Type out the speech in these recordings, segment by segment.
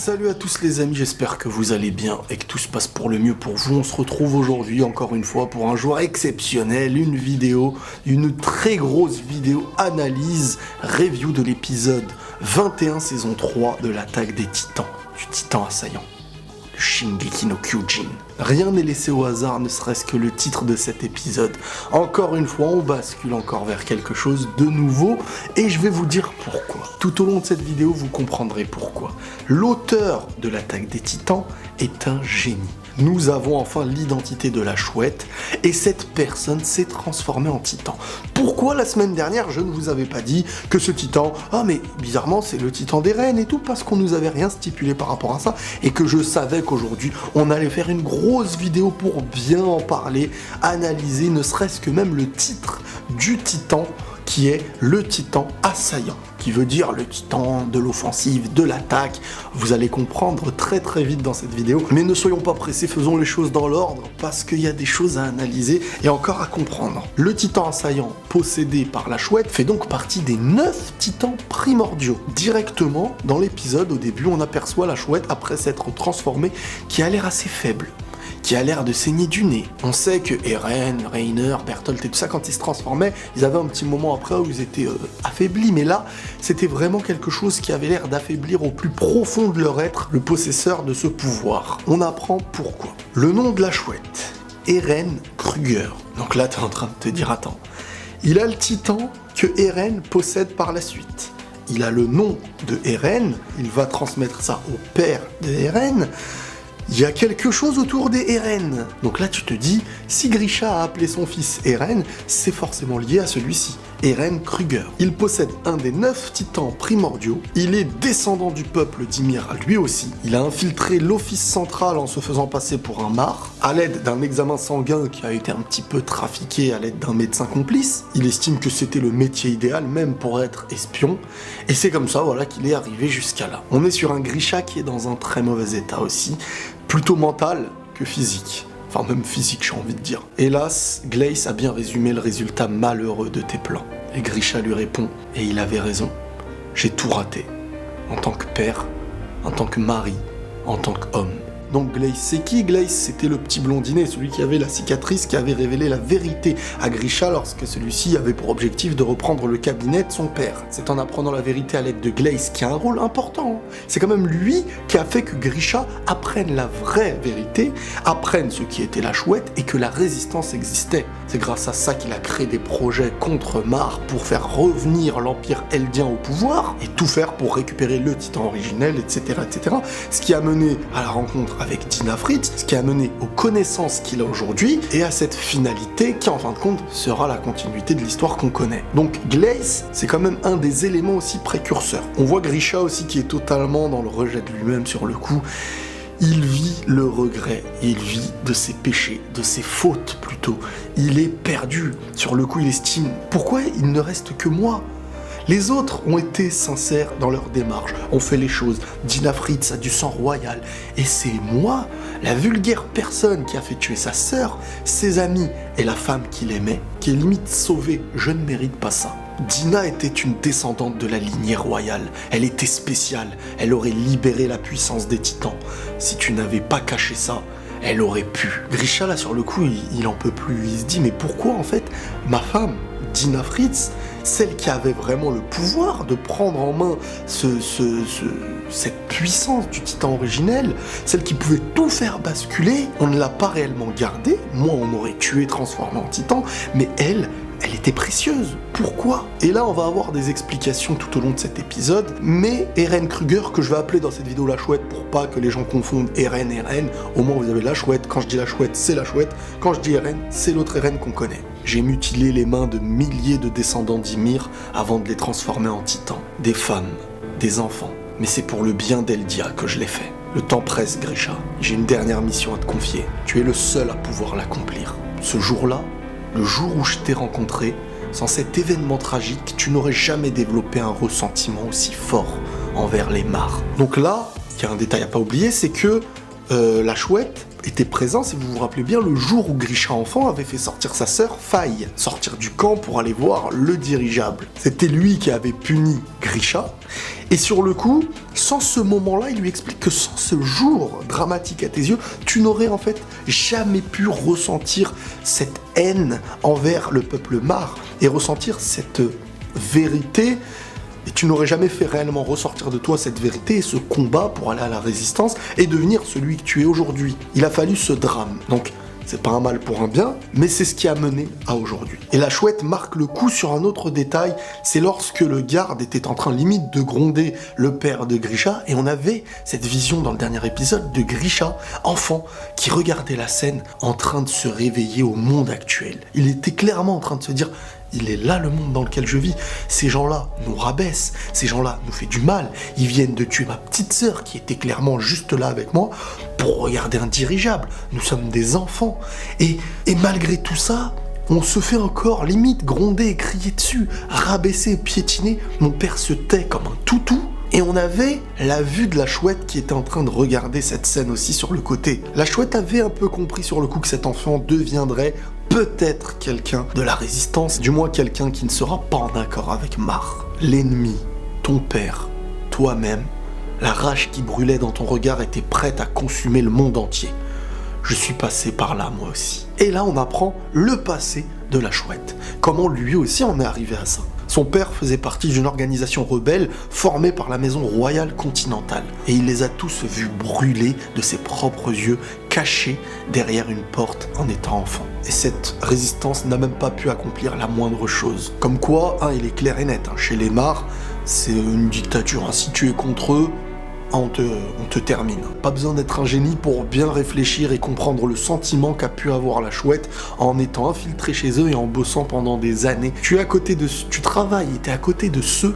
Salut à tous les amis, j'espère que vous allez bien et que tout se passe pour le mieux pour vous. On se retrouve aujourd'hui encore une fois pour un jour exceptionnel, une vidéo, une très grosse vidéo analyse, review de l'épisode 21 saison 3 de l'attaque des titans, du titan assaillant. Shingeki no Kyojin. Rien n'est laissé au hasard, ne serait-ce que le titre de cet épisode. Encore une fois, on bascule encore vers quelque chose de nouveau, et je vais vous dire pourquoi. Tout au long de cette vidéo, vous comprendrez pourquoi. L'auteur de l'attaque des titans est un génie. Nous avons enfin l'identité de la chouette, et cette personne s'est transformée en titan. Pourquoi la semaine dernière, je ne vous avais pas dit que ce titan, mais bizarrement c'est le titan des reines et tout, parce qu'on nous avait rien stipulé par rapport à ça, et que je savais qu'aujourd'hui, on allait faire une grosse vidéo pour bien en parler, analyser, ne serait-ce que même le titre du titan, qui est le titan assaillant, qui veut dire le titan de l'offensive, de l'attaque. Vous allez comprendre très très vite dans cette vidéo, mais ne soyons pas pressés, faisons les choses dans l'ordre, parce qu'il y a des choses à analyser et encore à comprendre. Le titan assaillant, possédé par la chouette, fait donc partie des 9 titans primordiaux. Directement, dans l'épisode, au début, on aperçoit la chouette, après s'être transformée, qui a l'air assez faible, qui a l'air de saigner du nez. On sait que Eren, Reiner, Bertolt et tout ça, quand ils se transformaient, ils avaient un petit moment après où ils étaient affaiblis, mais là, c'était vraiment quelque chose qui avait l'air d'affaiblir au plus profond de leur être le possesseur de ce pouvoir. On apprend pourquoi. Le nom de la chouette, Eren Kruger. Donc là, t'es en train de te dire, attends, il a le titan que Eren possède par la suite. Il a le nom de Eren, il va transmettre ça au père de Eren. Il y a quelque chose autour des Eren. Donc là, tu te dis, si Grisha a appelé son fils Eren, c'est forcément lié à celui-ci, Eren Kruger. Il possède un des 9 titans primordiaux. Il est descendant du peuple d'Ymir, lui aussi. Il a infiltré l'office central en se faisant passer pour un mar, à l'aide d'un examen sanguin qui a été un petit peu trafiqué à l'aide d'un médecin complice. Il estime que c'était le métier idéal, même pour être espion. Et c'est comme ça, voilà, qu'il est arrivé jusqu'à là. On est sur un Grisha qui est dans un très mauvais état aussi, plutôt mental que physique. Enfin, même physique, j'ai envie de dire. Hélas, Glace a bien résumé le résultat malheureux de tes plans. Et Grisha lui répond, et il avait raison, j'ai tout raté. En tant que père, en tant que mari, en tant qu'homme. Donc Glace, c'est qui Glace? C'était le petit blondinet, celui qui avait la cicatrice, qui avait révélé la vérité à Grisha lorsque celui-ci avait pour objectif de reprendre le cabinet de son père. C'est en apprenant la vérité à l'aide de Glace qui a un rôle important. C'est quand même lui qui a fait que Grisha apprenne la vraie vérité, apprenne ce qui était la chouette et que la résistance existait. C'est grâce à ça qu'il a créé des projets contre Mar pour faire revenir l'Empire Eldien au pouvoir et tout faire pour récupérer le titan originel, etc., etc. Ce qui a mené à la rencontre avec Dina Fritz, ce qui a mené aux connaissances qu'il a aujourd'hui et à cette finalité qui en fin de compte sera la continuité de l'histoire qu'on connaît. Donc Glace, c'est quand même un des éléments aussi précurseurs. On voit Grisha aussi qui est totalement dans le rejet de lui-même sur le coup. Il vit le regret, il vit de ses péchés, de ses fautes plutôt. Il est perdu. Sur le coup, il estime « Pourquoi il ne reste que moi ?» Les autres ont été sincères dans leur démarche, ont fait les choses. Dina Fritz a du sang royal. Et c'est moi, la vulgaire personne qui a fait tuer sa sœur, ses amis et la femme qu'il aimait, qui est limite sauvée. Je ne mérite pas ça. Dina était une descendante de la lignée royale. Elle était spéciale. Elle aurait libéré la puissance des titans. Si tu n'avais pas caché ça, elle aurait pu. Grisha, là, sur le coup, il en peut plus. Il se dit, mais pourquoi, en fait, ma femme, Dina Fritz, celle qui avait vraiment le pouvoir de prendre en main cette puissance du titan originel, celle qui pouvait tout faire basculer, on ne l'a pas réellement gardée. Moi, on m'aurait tué, transformé en titan, mais elle était précieuse. Pourquoi? Et là, on va avoir des explications tout au long de cet épisode, mais Eren Kruger, que je vais appeler dans cette vidéo la chouette pour pas que les gens confondent Eren et Eren, au moins vous avez la chouette. Quand je dis la chouette, c'est la chouette. Quand je dis Eren, c'est l'autre Eren qu'on connaît. J'ai mutilé les mains de milliers de descendants d'Ymir avant de les transformer en titans. Des femmes, des enfants. Mais c'est pour le bien d'Eldia que je l'ai fait. Le temps presse, Grisha. J'ai une dernière mission à te confier. Tu es le seul à pouvoir l'accomplir. Ce jour-là, le jour où je t'ai rencontré, sans cet événement tragique, tu n'aurais jamais développé un ressentiment aussi fort envers les Mar. Donc là, il y a un détail à pas oublier, c'est que la chouette était présent, si vous vous rappelez bien, le jour où Grisha enfant avait fait sortir sa sœur Faye, sortir du camp pour aller voir le dirigeable. C'était lui qui avait puni Grisha, et sur le coup, sans ce moment-là, il lui explique que sans ce jour dramatique à tes yeux, tu n'aurais en fait jamais pu ressentir cette haine envers le peuple Mar, et ressentir cette vérité. Et tu n'aurais jamais fait réellement ressortir de toi cette vérité et ce combat pour aller à la résistance et devenir celui que tu es aujourd'hui. Il a fallu ce drame. Donc, c'est pas un mal pour un bien, mais c'est ce qui a mené à aujourd'hui. Et la chouette marque le coup sur un autre détail, c'est lorsque le garde était en train limite de gronder le père de Grisha, et on avait cette vision dans le dernier épisode de Grisha, enfant, qui regardait la scène en train de se réveiller au monde actuel. Il était clairement en train de se dire: il est là le monde dans lequel je vis. Ces gens-là nous rabaissent, ces gens-là nous font du mal. Ils viennent de tuer ma petite sœur qui était clairement juste là avec moi pour regarder un dirigeable. Nous sommes des enfants. Et malgré tout ça, on se fait encore limite gronder et crier dessus, rabaisser, piétiner. Mon père se tait comme un toutou. Et on avait la vue de la chouette qui était en train de regarder cette scène aussi sur le côté. La chouette avait un peu compris sur le coup que cet enfant deviendrait peut-être quelqu'un de la résistance, du moins quelqu'un qui ne sera pas en accord avec Mar. L'ennemi, ton père, toi-même, la rage qui brûlait dans ton regard était prête à consumer le monde entier. Je suis passé par là moi aussi. Et là on apprend le passé de la chouette. Comment lui aussi en est arrivé à ça. Son père faisait partie d'une organisation rebelle formée par la maison royale continentale. Et il les a tous vus brûler de ses propres yeux, cachés derrière une porte en étant enfant. Et cette résistance n'a même pas pu accomplir la moindre chose. Comme quoi, il est clair et net, chez les Mar, c'est une dictature. Si tu es contre eux, on te termine. Pas besoin d'être un génie pour bien réfléchir et comprendre le sentiment qu'a pu avoir la chouette en étant infiltré chez eux et en bossant pendant des années. Tu travailles et t'es à côté de ceux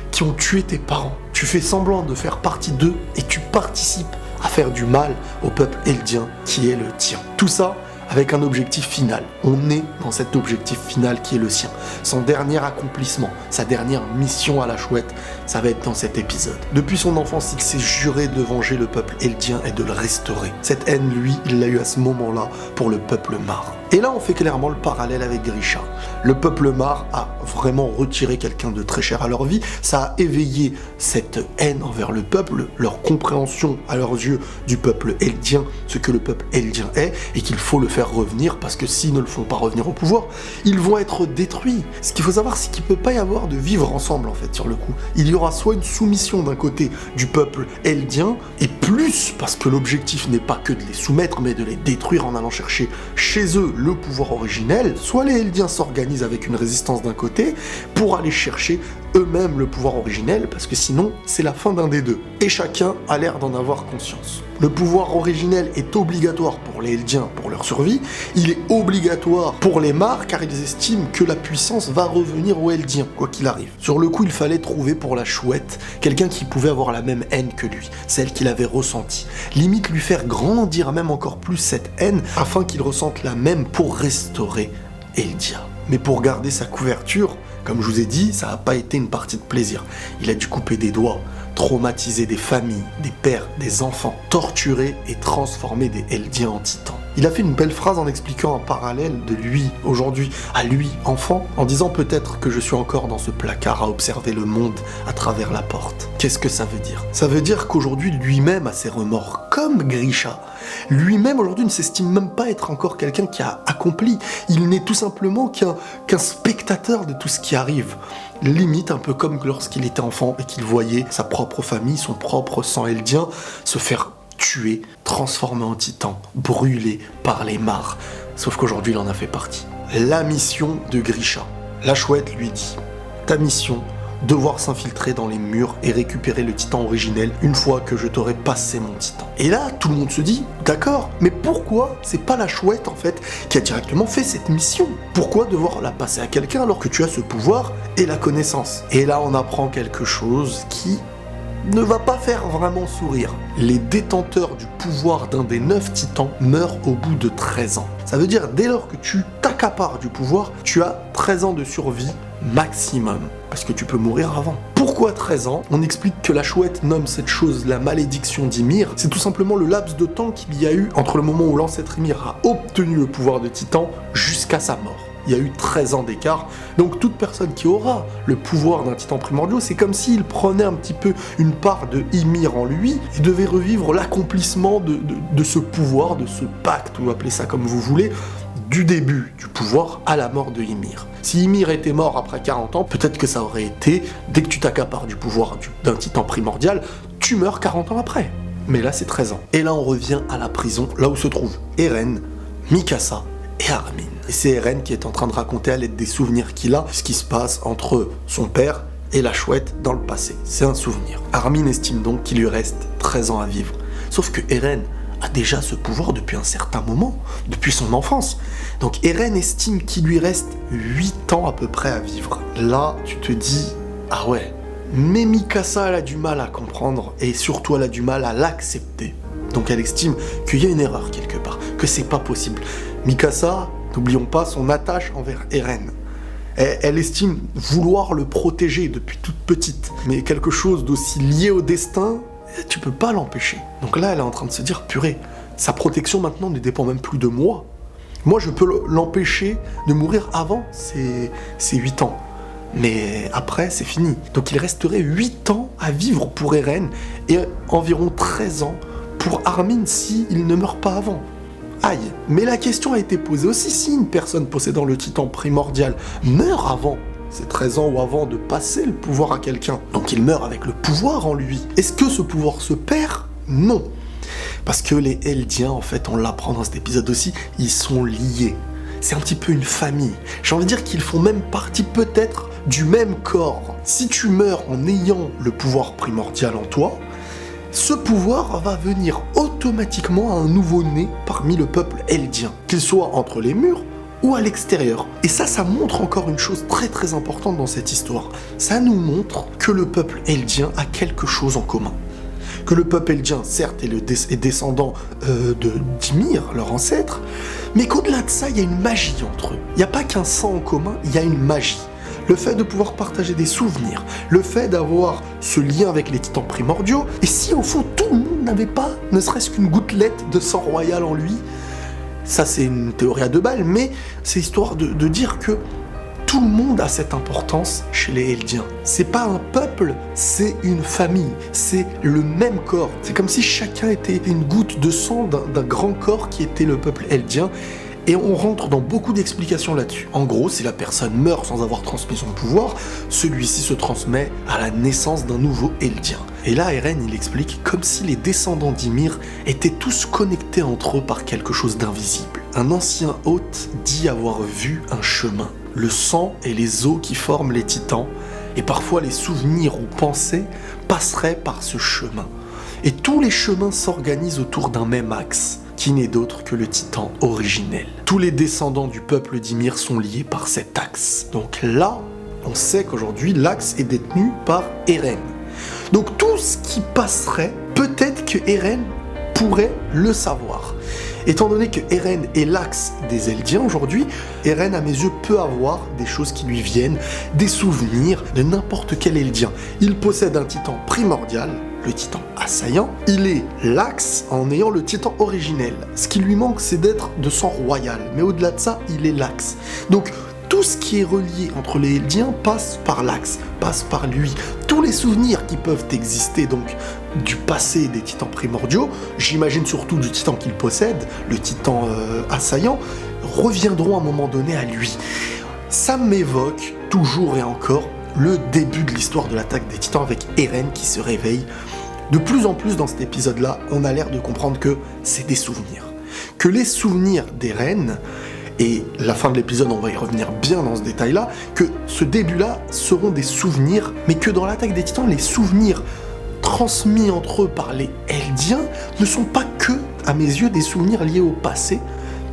qui ont tué tes parents. Tu fais semblant de faire partie d'eux et tu participes à faire du mal au peuple eldien qui est le tien. Tout ça avec un objectif final. On est dans cet objectif final qui est le sien. Son dernier accomplissement, sa dernière mission à la chouette, ça va être dans cet épisode. Depuis son enfance, il s'est juré de venger le peuple eldien et de le restaurer. Cette haine, lui, il l'a eu à ce moment-là pour le peuple Mar. Et là, on fait clairement le parallèle avec Grisha. Le peuple Mar a vraiment retiré quelqu'un de très cher à leur vie. Ça a éveillé cette haine envers le peuple, leur compréhension à leurs yeux du peuple eldien, ce que le peuple eldien est, et qu'il faut le faire revenir, parce que s'ils ne le font pas revenir au pouvoir, ils vont être détruits. Ce qu'il faut savoir, c'est qu'il ne peut pas y avoir de vivre ensemble, en fait, sur le coup. Il y aura soit une soumission d'un côté du peuple eldien, et plus, parce que l'objectif n'est pas que de les soumettre, mais de les détruire en allant chercher chez eux le pouvoir originel, soit les Eldiens s'organisent avec une résistance d'un côté pour aller chercher eux-mêmes le pouvoir originel, parce que sinon c'est la fin d'un des deux. Et chacun a l'air d'en avoir conscience. Le pouvoir originel est obligatoire pour les Eldiens pour leur survie, il est obligatoire pour les Mar car ils estiment que la puissance va revenir aux Eldiens, quoi qu'il arrive. Sur le coup, il fallait trouver pour la chouette quelqu'un qui pouvait avoir la même haine que lui, celle qu'il avait ressentie. Limite lui faire grandir même encore plus cette haine afin qu'il ressente la même pour restaurer Eldia. Mais pour garder sa couverture, comme je vous ai dit, ça n'a pas été une partie de plaisir. Il a dû couper des doigts, traumatiser des familles, des pères, des enfants, torturer et transformer des Eldiens en titans. Il a fait une belle phrase en expliquant un parallèle de lui, aujourd'hui, à lui, enfant, en disant peut-être que je suis encore dans ce placard à observer le monde à travers la porte. Qu'est-ce que ça veut dire ? Ça veut dire qu'aujourd'hui, lui-même a ses remords, comme Grisha. Lui-même, aujourd'hui, ne s'estime même pas être encore quelqu'un qui a accompli. Il n'est tout simplement qu'un spectateur de tout ce qui arrive. Limite un peu comme lorsqu'il était enfant et qu'il voyait sa propre famille, son propre sang eldien se faire tuer, transformé en titan, brûlé par les Mar. Sauf qu'aujourd'hui, il en a fait partie. La mission de Grisha. La chouette lui dit « Ta mission, devoir s'infiltrer dans les murs et récupérer le titan originel une fois que je t'aurai passé mon titan. » Et là, tout le monde se dit « D'accord, mais pourquoi c'est pas la chouette, en fait, qui a directement fait cette mission ? Pourquoi devoir la passer à quelqu'un alors que tu as ce pouvoir et la connaissance ?» Et là, on apprend quelque chose qui ne va pas faire vraiment sourire. Les détenteurs du pouvoir d'un des 9 titans meurent au bout de 13 ans. Ça veut dire, dès lors que tu t'accapares du pouvoir, tu as 13 ans de survie maximum, parce que tu peux mourir avant. Pourquoi 13 ans? On explique que la chouette nomme cette chose la malédiction d'Ymir. C'est tout simplement le laps de temps qu'il y a eu entre le moment où l'ancêtre Ymir a obtenu le pouvoir de Titan jusqu'à sa mort. Il y a eu 13 ans d'écart, donc toute personne qui aura le pouvoir d'un titan primordial, c'est comme s'il prenait un petit peu une part de Ymir en lui et devait revivre l'accomplissement de ce pouvoir, de ce pacte, ou appelez ça comme vous voulez, du début du pouvoir à la mort de Ymir. Si Ymir était mort après 40 ans, peut-être que ça aurait été, dès que tu t'accapares du pouvoir d'un titan primordial, tu meurs 40 ans après. Mais là c'est 13 ans. Et là on revient à la prison, là où se trouvent Eren, Mikasa et Armin. Et c'est Eren qui est en train de raconter à l'aide des souvenirs qu'il a ce qui se passe entre son père et la chouette dans le passé. C'est un souvenir. Armin estime donc qu'il lui reste 13 ans à vivre. Sauf que Eren a déjà ce pouvoir depuis un certain moment, depuis son enfance. Donc Eren estime qu'il lui reste 8 ans à peu près à vivre. Là, tu te dis, ah ouais. Mais Mikasa, elle a du mal à comprendre, et surtout elle a du mal à l'accepter. Donc elle estime qu'il y a une erreur quelque part, que c'est pas possible. Mikasa, n'oublions pas son attache envers Eren. Elle estime vouloir le protéger depuis toute petite. Mais quelque chose d'aussi lié au destin, tu peux pas l'empêcher. Donc là, elle est en train de se dire, purée, sa protection maintenant ne dépend même plus de moi. Moi, je peux l'empêcher de mourir avant ses 8 ans. Mais après, c'est fini. Donc il resterait 8 ans à vivre pour Eren et environ 13 ans pour Armin s'il ne meurt pas avant. Aïe. Mais la question a été posée aussi, si une personne possédant le titan primordial meurt avant ses 13 ans ou avant de passer le pouvoir à quelqu'un, donc il meurt avec le pouvoir en lui, est-ce que ce pouvoir se perd? Non. Parce que les Eldiens, en fait, on l'apprend dans cet épisode aussi, ils sont liés. C'est un petit peu une famille. J'ai envie de dire qu'ils font même partie peut-être du même corps. Si tu meurs en ayant le pouvoir primordial en toi, ce pouvoir va venir automatiquement à un nouveau-né parmi le peuple eldien, qu'il soit entre les murs ou à l'extérieur. Et ça montre encore une chose très très importante dans cette histoire. Ça nous montre que le peuple eldien a quelque chose en commun. Que le peuple eldien, certes, est descendant d'Ymir, leur ancêtre, mais qu'au-delà de ça, il y a une magie entre eux. Il n'y a pas qu'un sang en commun, il y a une magie. Le fait de pouvoir partager des souvenirs, le fait d'avoir ce lien avec les titans primordiaux, et si au fond tout le monde n'avait pas ne serait-ce qu'une gouttelette de sang royal en lui, ça c'est une théorie à 2 balles, mais c'est histoire de dire que tout le monde a cette importance chez les Eldiens. C'est pas un peuple, c'est une famille, c'est le même corps. C'est comme si chacun était une goutte de sang d'un grand corps qui était le peuple eldien. Et on rentre dans beaucoup d'explications là-dessus. En gros, si la personne meurt sans avoir transmis son pouvoir, celui-ci se transmet à la naissance d'un nouveau Eldien. Et là, Eren, il explique comme si les descendants d'Ymir étaient tous connectés entre eux par quelque chose d'invisible. Un ancien hôte dit avoir vu un chemin. Le sang et les os qui forment les titans, et parfois les souvenirs ou pensées, passeraient par ce chemin. Et tous les chemins s'organisent autour d'un même axe, qui n'est d'autre que le titan originel. Tous les descendants du peuple d'Ymir sont liés par cet axe. Donc là, on sait qu'aujourd'hui, l'axe est détenu par Eren. Donc tout ce qui passerait, peut-être que Eren pourrait le savoir. Étant donné que Eren est l'axe des Eldiens aujourd'hui, Eren, à mes yeux, peut avoir des choses qui lui viennent, des souvenirs de n'importe quel Eldien. Il possède un titan primordial, le titan assaillant. Il est l'axe en ayant le titan originel. Ce qui lui manque, c'est d'être de sang royal. Mais au-delà de ça, il est l'axe. Donc, tout ce qui est relié entre les Eldiens passe par l'axe, passe par lui. Tous les souvenirs qui peuvent exister, donc, du passé des titans primordiaux, j'imagine surtout du titan qu'il possède, le titan assaillant, reviendront à un moment donné à lui. Ça m'évoque, toujours et encore, le début de l'histoire de l'attaque des titans avec Eren qui se réveille. De plus en plus dans cet épisode-là, on a l'air de comprendre que c'est des souvenirs. Que les souvenirs d'Eren, et la fin de l'épisode, on va y revenir bien dans ce détail-là, que ce début-là seront des souvenirs, mais que dans l'attaque des titans, les souvenirs transmis entre eux par les Eldiens ne sont pas que, à mes yeux, des souvenirs liés au passé,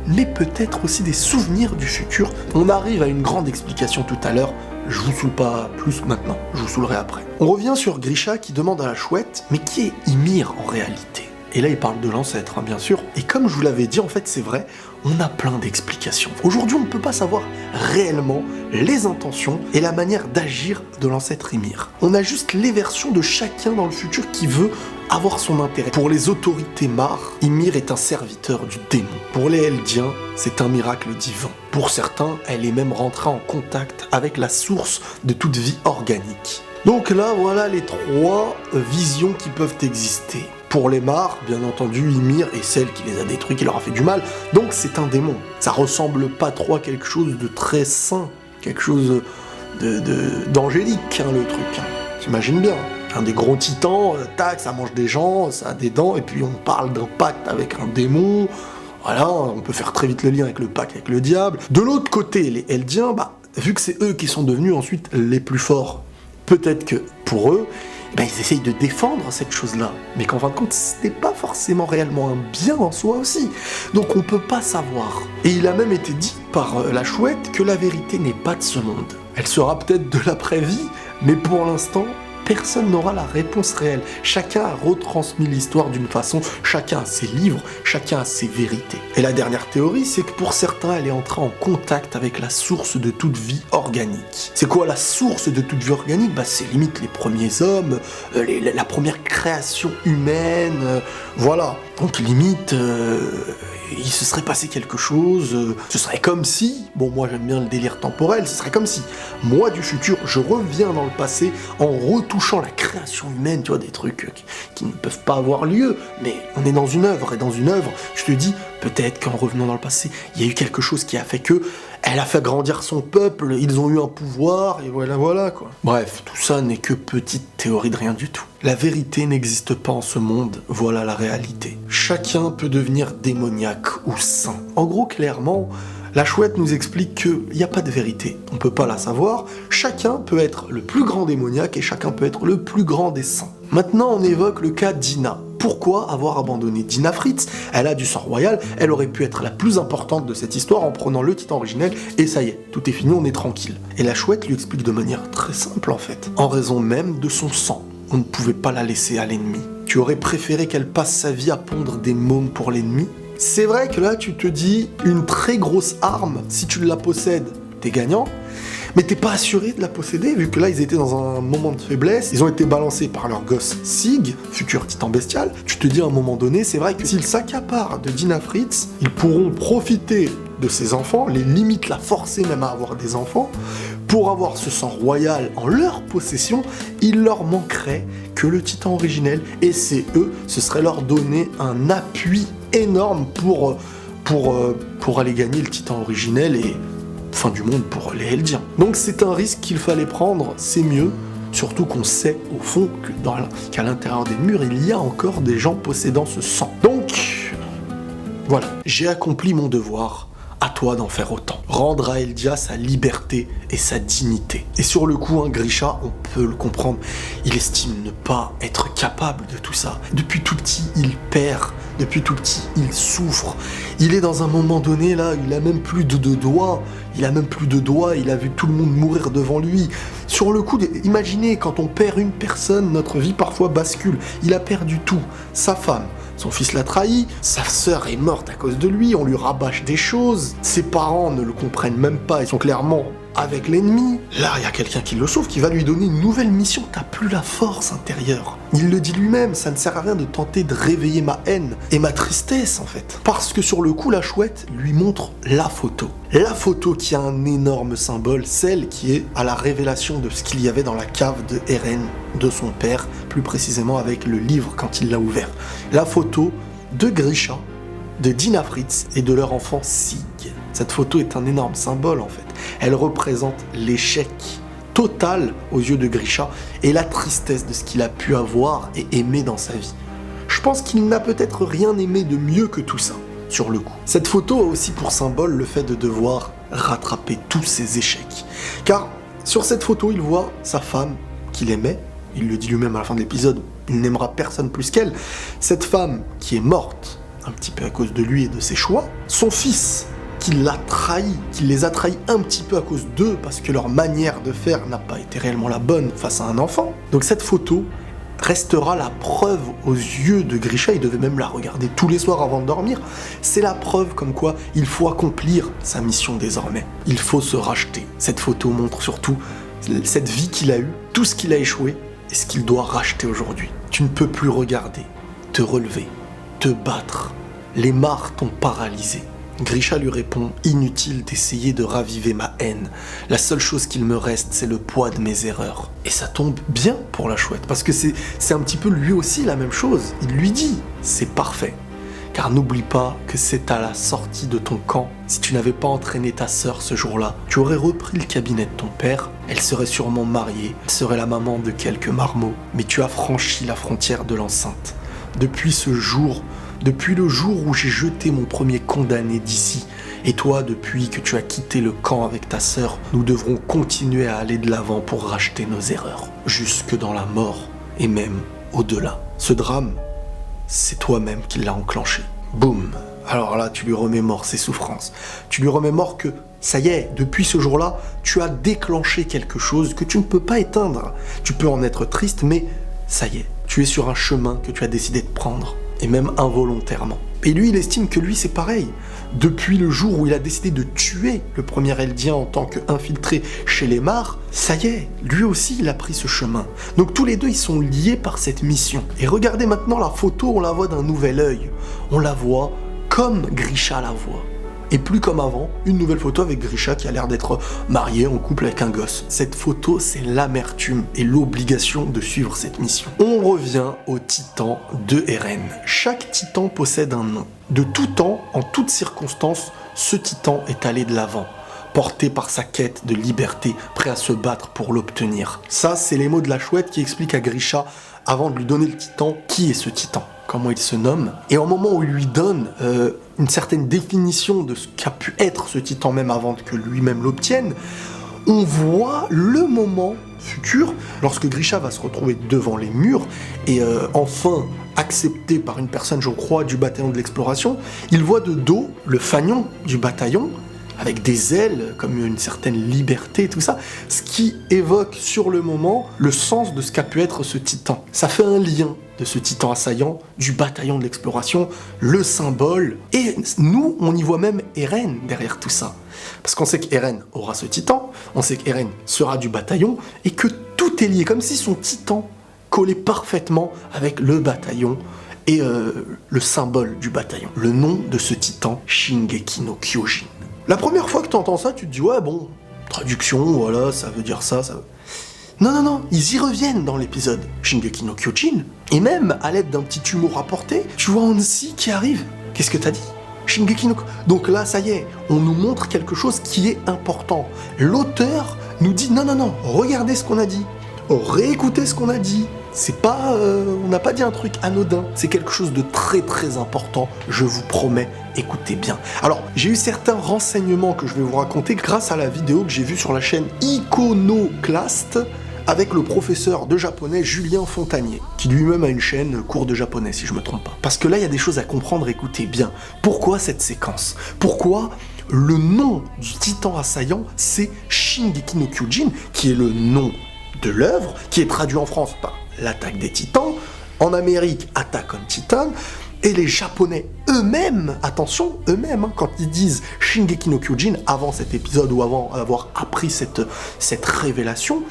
mais peut-être aussi des souvenirs du futur. On arrive à une grande explication tout à l'heure, je vous saoule pas plus maintenant, je vous saoulerai après. On revient sur Grisha qui demande à la chouette, mais qui est Ymir en réalité? Et là, il parle de l'ancêtre, hein, bien sûr. Et comme je vous l'avais dit, en fait, c'est vrai, on a plein d'explications. Aujourd'hui, on ne peut pas savoir réellement les intentions et la manière d'agir de l'ancêtre Ymir. On a juste les versions de chacun dans le futur qui veut avoir son intérêt. Pour les autorités Mar, Ymir est un serviteur du démon. Pour les Eldiens, c'est un miracle divin. Pour certains, elle est même rentrée en contact avec la source de toute vie organique. Donc là, voilà les trois visions qui peuvent exister. Pour les Mar, bien entendu, Ymir est celle qui les a détruits, qui leur a fait du mal, donc c'est un démon. Ça ressemble pas trop à quelque chose de très sain, quelque chose d'angélique, hein, le truc. T'imagines bien. Un des gros titans, tac, ça mange des gens, ça a des dents, et puis on parle d'un pacte avec un démon. Voilà, on peut faire très vite le lien avec le pacte avec le diable. De l'autre côté, les Eldiens, vu que c'est eux qui sont devenus ensuite les plus forts, peut-être que pour eux, ils essayent de défendre cette chose-là, mais qu'en fin de compte, ce n'est pas forcément réellement un bien en soi aussi. Donc on peut pas savoir. Et il a même été dit par la chouette que la vérité n'est pas de ce monde. Elle sera peut-être de l'après-vie, mais pour l'instant, personne n'aura la réponse réelle. Chacun a retransmis l'histoire d'une façon, chacun a ses livres, chacun a ses vérités. Et la dernière théorie, c'est que pour certains, elle est entrée en contact avec la source de toute vie organique. C'est quoi la source de toute vie organique ? C'est limite les premiers hommes, la première création humaine, voilà. Donc limite, il se serait passé quelque chose, ce serait comme si, bon moi j'aime bien le délire temporel, ce serait comme si, moi du futur, je reviens dans le passé en retouchant la création humaine, tu vois, des trucs qui ne peuvent pas avoir lieu, mais on est dans une œuvre, et dans une œuvre, je te dis, peut-être qu'en revenant dans le passé, il y a eu quelque chose qui a fait que elle a fait grandir son peuple, ils ont eu un pouvoir, et voilà quoi. Bref, tout ça n'est que petite théorie de rien du tout. La vérité n'existe pas en ce monde, voilà la réalité. Chacun peut devenir démoniaque ou saint. En gros, clairement, la chouette nous explique qu'il n'y a pas de vérité, on peut pas la savoir, chacun peut être le plus grand démoniaque et chacun peut être le plus grand des saints. Maintenant, on évoque le cas d'Ina. Pourquoi avoir abandonné Dina Fritz ? Elle a du sang royal, elle aurait pu être la plus importante de cette histoire en prenant le titan originel, et ça y est, tout est fini, on est tranquille. Et la chouette lui explique de manière très simple en fait, en raison même de son sang. On ne pouvait pas la laisser à l'ennemi. Tu aurais préféré qu'elle passe sa vie à pondre des mômes pour l'ennemi ? C'est vrai que là, tu te dis, une très grosse arme, si tu la possèdes, t'es gagnant, mais t'es pas assuré de la posséder, vu que là, ils étaient dans un moment de faiblesse, ils ont été balancés par leur gosse Sig, futur titan bestial. Tu te dis à un moment donné, c'est vrai que s'ils s'accaparent de Dina Fritz, ils pourront profiter de ses enfants, les limites la forcer même à avoir des enfants. Pour avoir ce sang royal en leur possession, il leur manquerait que le titan originel, et c'est eux, ce serait leur donner un appui énorme pour aller gagner le titan originel et fin du monde pour les Eldiens. Donc c'est un risque qu'il fallait prendre, c'est mieux, surtout qu'on sait au fond qu'à l'intérieur des murs, il y a encore des gens possédant ce sang. Donc, voilà, j'ai accompli mon devoir. À toi d'en faire autant. Rendre à Eldia sa liberté et sa dignité. Et sur le coup, Grisha, on peut le comprendre, il estime ne pas être capable de tout ça. Depuis tout petit, il perd. Depuis tout petit, il souffre. Il est dans un moment donné, là, il a même plus de doigts. Il a vu tout le monde mourir devant lui. Sur le coup, imaginez, quand on perd une personne, notre vie parfois bascule. Il a perdu tout. Sa femme. Son fils l'a trahi, sa sœur est morte à cause de lui, on lui rabâche des choses, ses parents ne le comprennent même pas, ils sont clairement avec l'ennemi. Là, il y a quelqu'un qui le sauve, qui va lui donner une nouvelle mission, t'as plus la force intérieure. Il le dit lui-même, ça ne sert à rien de tenter de réveiller ma haine et ma tristesse en fait. Parce que sur le coup, la chouette lui montre la photo. La photo qui a un énorme symbole, celle qui est à la révélation de ce qu'il y avait dans la cave de Eren, de son père, plus précisément avec le livre quand il l'a ouvert. La photo de Grisha, de Dina Fritz et de leur enfant Sig. Cette photo est un énorme symbole en fait. Elle représente l'échec total aux yeux de Grisha et la tristesse de ce qu'il a pu avoir et aimer dans sa vie. Je pense qu'il n'a peut-être rien aimé de mieux que tout ça, sur le coup. Cette photo a aussi pour symbole le fait de devoir rattraper tous ses échecs. Car sur cette photo, il voit sa femme qu'il aimait, il le dit lui-même à la fin de l'épisode, il n'aimera personne plus qu'elle, cette femme qui est morte, un petit peu à cause de lui et de ses choix, son fils qui l'a trahi, qui les a trahis un petit peu à cause d'eux, parce que leur manière de faire n'a pas été réellement la bonne face à un enfant. Donc cette photo restera la preuve aux yeux de Grisha, il devait même la regarder tous les soirs avant de dormir, c'est la preuve comme quoi il faut accomplir sa mission désormais. Il faut se racheter. Cette photo montre surtout cette vie qu'il a eue, tout ce qu'il a échoué et ce qu'il doit racheter aujourd'hui. Tu ne peux plus regarder, te relever, te battre. Les mares t'ont paralysé. Grisha lui répond « Inutile d'essayer de raviver ma haine. La seule chose qu'il me reste, c'est le poids de mes erreurs. » Et ça tombe bien pour la chouette, parce que c'est un petit peu lui aussi la même chose. Il lui dit « C'est parfait. Car n'oublie pas que c'est à la sortie de ton camp. Si tu n'avais pas entraîné ta sœur ce jour-là, tu aurais repris le cabinet de ton père. Elle serait sûrement mariée, elle serait la maman de quelques marmots. Mais tu as franchi la frontière de l'enceinte. Depuis le jour où j'ai jeté mon premier condamné d'ici, et toi, depuis que tu as quitté le camp avec ta sœur, nous devrons continuer à aller de l'avant pour racheter nos erreurs, jusque dans la mort, et même au-delà. Ce drame, c'est toi-même qui l'as enclenché. Boum. Alors là, tu lui remémores ses souffrances. Tu lui remémores que, ça y est, depuis ce jour-là, tu as déclenché quelque chose que tu ne peux pas éteindre. Tu peux en être triste, mais ça y est, tu es sur un chemin que tu as décidé de prendre. Et même involontairement. Et lui, il estime que lui, c'est pareil. Depuis le jour où il a décidé de tuer le premier Eldien en tant qu'infiltré chez les Mares, ça y est, lui aussi, il a pris ce chemin. Donc tous les deux, ils sont liés par cette mission. Et regardez maintenant la photo, on la voit d'un nouvel œil. On la voit comme Grisha la voit. Et plus comme avant, une nouvelle photo avec Grisha qui a l'air d'être marié en couple avec un gosse. Cette photo, c'est l'amertume et l'obligation de suivre cette mission. On revient au titan de Eren. Chaque titan possède un nom. De tout temps, en toutes circonstances, ce titan est allé de l'avant, porté par sa quête de liberté, prêt à se battre pour l'obtenir. Ça, c'est les mots de la chouette qui expliquent à Grisha, avant de lui donner le titan, qui est ce titan, comment il se nomme. Et au moment où il lui donne une certaine définition de ce qu'a pu être ce titan, même avant que lui-même l'obtienne, on voit le moment futur, lorsque Grisha va se retrouver devant les murs, et enfin accepté par une personne, je crois, du bataillon de l'exploration, il voit de dos le fanion du bataillon, avec des ailes, comme une certaine liberté et tout ça, ce qui évoque sur le moment le sens de ce qu'a pu être ce titan. Ça fait un lien de ce titan assaillant, du bataillon de l'exploration, le symbole, et nous, on y voit même Eren derrière tout ça. Parce qu'on sait qu'Eren aura ce titan, on sait qu'Eren sera du bataillon, et que tout est lié, comme si son titan collait parfaitement avec le bataillon, et le symbole du bataillon. Le nom de ce titan, Shingeki no Kyojin. La première fois que tu entends ça, tu te dis, ouais, bon, traduction, voilà, ça veut dire ça, ça... Non, ils y reviennent dans l'épisode Shingeki no Kyojin, et même, à l'aide d'un petit humour rapporté, tu vois Hansi qui arrive. Qu'est-ce que t'as dit ? Shingeki no... Donc là, ça y est, on nous montre quelque chose qui est important. L'auteur nous dit, non, regardez ce qu'on a dit, réécoutez ce qu'on a dit. C'est pas... on n'a pas dit un truc anodin, c'est quelque chose de très très important, je vous promets, écoutez bien. Alors, j'ai eu certains renseignements que je vais vous raconter grâce à la vidéo que j'ai vue sur la chaîne Iconoclast avec le professeur de japonais Julien Fontanier, qui lui-même a une chaîne cours de japonais, si je me trompe pas. Parce que là, il y a des choses à comprendre, écoutez bien. Pourquoi cette séquence ? Pourquoi le nom du titan assaillant, c'est Shingeki no Kyojin, qui est le nom de l'œuvre, qui est traduit en France par l'attaque des titans, en Amérique, Attack on Titan, et les Japonais eux-mêmes, attention, eux-mêmes, quand ils disent Shingeki no Kyojin, avant cet épisode ou avant avoir appris cette révélation,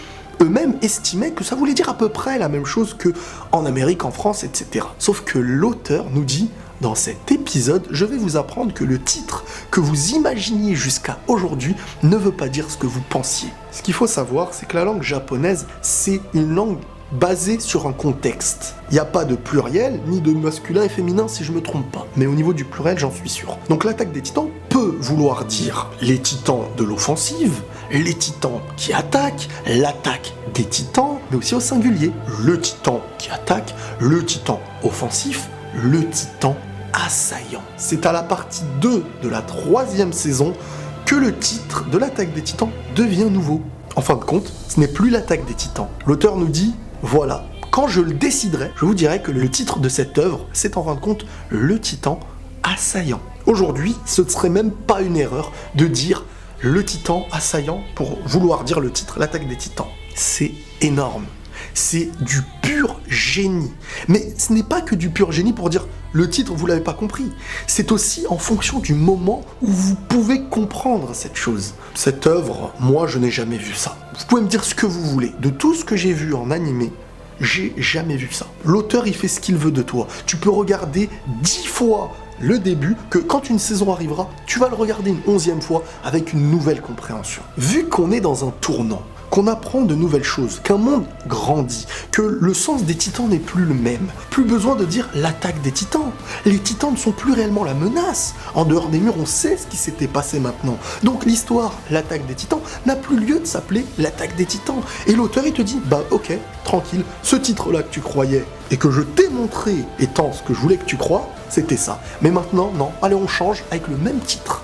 eux-mêmes estimaient que ça voulait dire à peu près la même chose qu'en Amérique, en France, etc. Sauf que l'auteur nous dit, dans cet épisode, je vais vous apprendre que le titre que vous imaginiez jusqu'à aujourd'hui ne veut pas dire ce que vous pensiez. Ce qu'il faut savoir, c'est que la langue japonaise, c'est une langue basée sur un contexte. Il n'y a pas de pluriel, ni de masculin et féminin si je me trompe pas. Mais au niveau du pluriel, j'en suis sûr. Donc l'attaque des titans peut vouloir dire les titans de l'offensive, les titans qui attaquent, l'attaque des titans, mais aussi au singulier. Le titan qui attaque, le titan offensif, le titan assaillant. C'est à la partie 2 de la 3e saison que le titre de l'attaque des titans devient nouveau. En fin de compte, ce n'est plus l'attaque des titans. L'auteur nous dit, voilà, quand je le déciderai, je vous dirai que le titre de cette œuvre, c'est en fin de compte le titan assaillant. Aujourd'hui, ce ne serait même pas une erreur de dire le titan assaillant pour vouloir dire le titre, l'attaque des titans. C'est énorme. c'est du pur génie. Mais ce n'est pas que du pur génie pour dire le titre, vous l'avez pas compris. C'est aussi en fonction du moment où vous pouvez comprendre cette chose. Cette œuvre, moi, je n'ai jamais vu ça. Vous pouvez me dire ce que vous voulez. De tout ce que j'ai vu en animé, j'ai jamais vu ça. L'auteur, il fait ce qu'il veut de toi. Tu peux regarder 10 fois le début, que quand une saison arrivera, tu vas le regarder une 11e fois avec une nouvelle compréhension. Vu qu'on est dans un tournant, qu'on apprend de nouvelles choses, qu'un monde grandit, que le sens des titans n'est plus le même. Plus besoin de dire l'attaque des titans. Les titans ne sont plus réellement la menace. En dehors des murs, on sait ce qui s'était passé maintenant. Donc l'histoire, l'attaque des titans, n'a plus lieu de s'appeler l'attaque des titans. Et l'auteur, il te dit, bah ok, tranquille, ce titre-là que tu croyais et que je t'ai montré étant ce que je voulais que tu crois, c'était ça. Mais maintenant, non, allez, on change avec le même titre.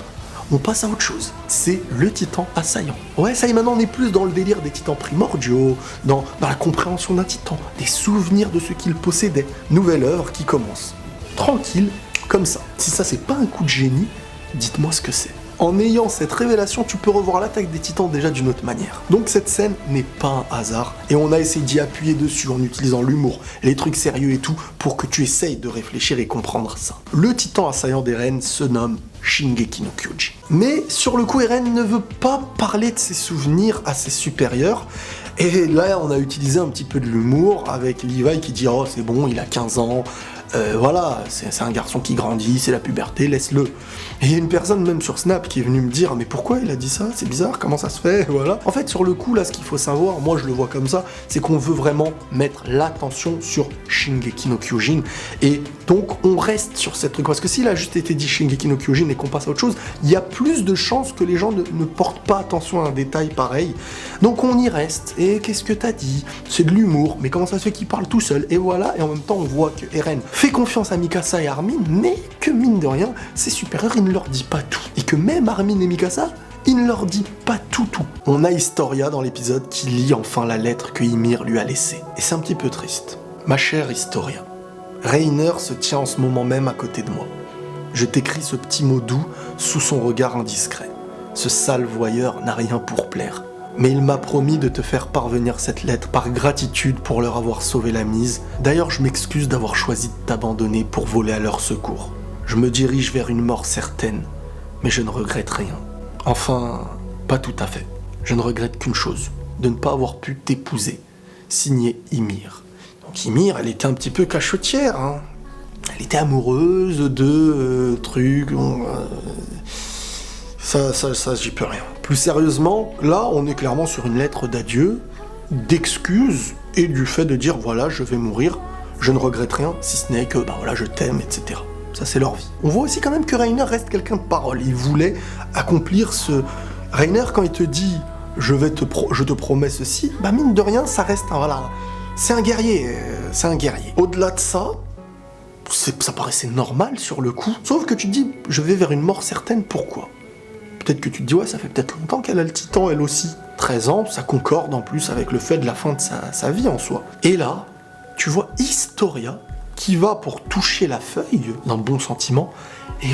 On passe à autre chose, c'est le titan assaillant. Ouais, ça y est, maintenant on est plus dans le délire des titans primordiaux, dans la compréhension d'un titan, des souvenirs de ce qu'il possédait. Nouvelle œuvre qui commence. Tranquille, comme ça. Si ça c'est pas un coup de génie, dites-moi ce que c'est. En ayant cette révélation, tu peux revoir l'attaque des titans déjà d'une autre manière. Donc cette scène n'est pas un hasard, et on a essayé d'y appuyer dessus en utilisant l'humour, les trucs sérieux et tout, pour que tu essayes de réfléchir et comprendre ça. Le titan assaillant d'Eren se nomme Shingeki no Kyojin. Mais sur le coup, Eren ne veut pas parler de ses souvenirs à ses supérieurs, et là on a utilisé un petit peu de l'humour avec Levi qui dit « Oh c'est bon, il a 15 ans, voilà, c'est un garçon qui grandit, c'est la puberté, laisse-le. » Et il y a une personne même sur Snap qui est venue me dire « Mais pourquoi il a dit ça? C'est bizarre, comment ça se fait ?» Voilà. En fait, sur le coup, là, ce qu'il faut savoir, moi je le vois comme ça, c'est qu'on veut vraiment mettre l'attention sur Shingeki no Kyojin. Et donc, on reste sur cette truc. Parce que s'il a juste été dit Shingeki no Kyojin et qu'on passe à autre chose, il y a plus de chances que les gens ne portent pas attention à un détail pareil. Donc, on y reste. Et qu'est-ce que t'as dit? C'est de l'humour, mais comment ça se fait qu'il parle tout seul? Et voilà, et en même temps, on voit que Eren fait confiance à Mikasa et Armin, mais que mine de rien, ses supérieurs, il ne leur dit pas tout. Et que même Armin et Mikasa, il ne leur dit pas tout. On a Historia dans l'épisode qui lit enfin la lettre que Ymir lui a laissée. Et c'est un petit peu triste. Ma chère Historia, Reiner se tient en ce moment même à côté de moi. Je t'écris ce petit mot doux sous son regard indiscret. Ce sale voyeur n'a rien pour plaire. Mais il m'a promis de te faire parvenir cette lettre par gratitude pour leur avoir sauvé la mise. D'ailleurs, je m'excuse d'avoir choisi de t'abandonner pour voler à leur secours. Je me dirige vers une mort certaine, mais je ne regrette rien. Enfin, pas tout à fait. Je ne regrette qu'une chose, de ne pas avoir pu t'épouser. Signé Ymir. Donc Ymir, elle était un petit peu cachotière, hein. Elle était amoureuse de trucs... Ça, j'y peux rien. Plus sérieusement, là, on est clairement sur une lettre d'adieu, d'excuses et du fait de dire, voilà, je vais mourir, je ne regrette rien, si ce n'est que, voilà, je t'aime, etc. Ça, c'est leur vie. On voit aussi quand même que Reiner reste quelqu'un de parole. Il voulait accomplir ce... Reiner, quand il te dit, je te promets ceci, mine de rien, ça reste un... Voilà, c'est un guerrier, Au-delà de ça, ça paraissait normal sur le coup, sauf que tu te dis, je vais vers une mort certaine, pourquoi ? Peut-être que tu te dis, ouais, ça fait peut-être longtemps qu'elle a le titan, elle aussi. 13 ans, ça concorde en plus avec le fait de la fin de sa vie en soi. Et là, tu vois Historia qui va pour toucher la feuille d'un bon sentiment, et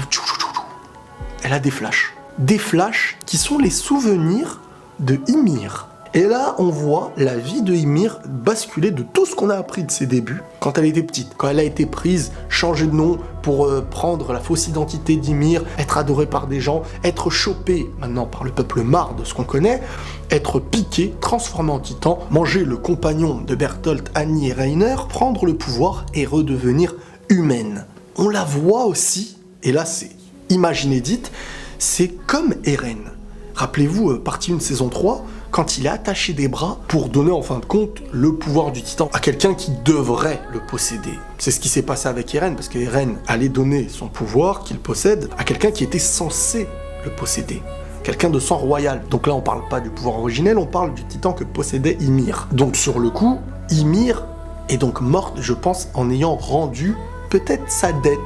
elle a des flashs. Des flashs qui sont les souvenirs de Ymir. Et là, on voit la vie de Ymir basculer de tout ce qu'on a appris de ses débuts quand elle était petite. Quand elle a été prise, changer de nom pour prendre la fausse identité d'Ymir, être adorée par des gens, être chopée maintenant par le peuple marre de ce qu'on connaît, être piquée, transformée en titan, manger le compagnon de Bertolt, Annie et Reiner, prendre le pouvoir et redevenir humaine. On la voit aussi, et là c'est image inédite, c'est comme Eren. Rappelez-vous, partie 1 saison 3, quand il est attaché des bras pour donner en fin de compte le pouvoir du titan à quelqu'un qui devrait le posséder. C'est ce qui s'est passé avec Eren, parce que Eren allait donner son pouvoir qu'il possède à quelqu'un qui était censé le posséder. Quelqu'un de sang royal. Donc là, on parle pas du pouvoir originel, on parle du titan que possédait Ymir. Donc sur le coup, Ymir est donc morte, je pense, en ayant rendu peut-être sa dette.